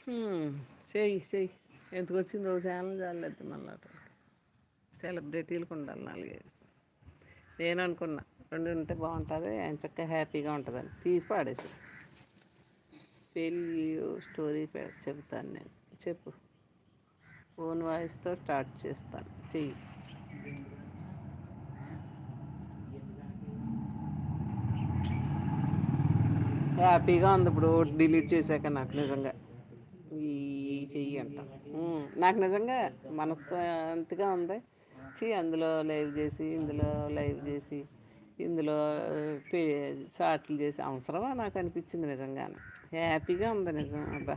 హ్మ్. చెయ్యి చెయ్యి. ఎందుకు వచ్చింది ఒక ఛానల్ చాలేదు మళ్ళా సెలబ్రిటీలకు ఉండాలి 4, 5. నేను అనుకున్నా 2 ఉంటే బాగుంటుంది, ఆయన చక్కగా హ్యాపీగా ఉంటుందని తీసి పాడేసి పెళ్ళి స్టోరీ చెబుతాను నేను. చెప్పు. ఓన్ వాయిస్తో స్టార్ట్ చేస్తాను. చెయ్యి. హ్యాపీగా ఉంది ఇప్పుడు డిలీట్ చేశాక నాకు నిజంగా ఈ చెయ్యి అంట. నాకు నిజంగా మనశ్శాంతిగా ఉంది. అందులో లైవ్ చేసి, ఇందులో లైవ్ చేసి, ఇందులో పే చాట్లు చేసి అవసరమా నాకు అనిపించింది నిజంగానే. హ్యాపీగా ఉంది నిజం. అబ్బా,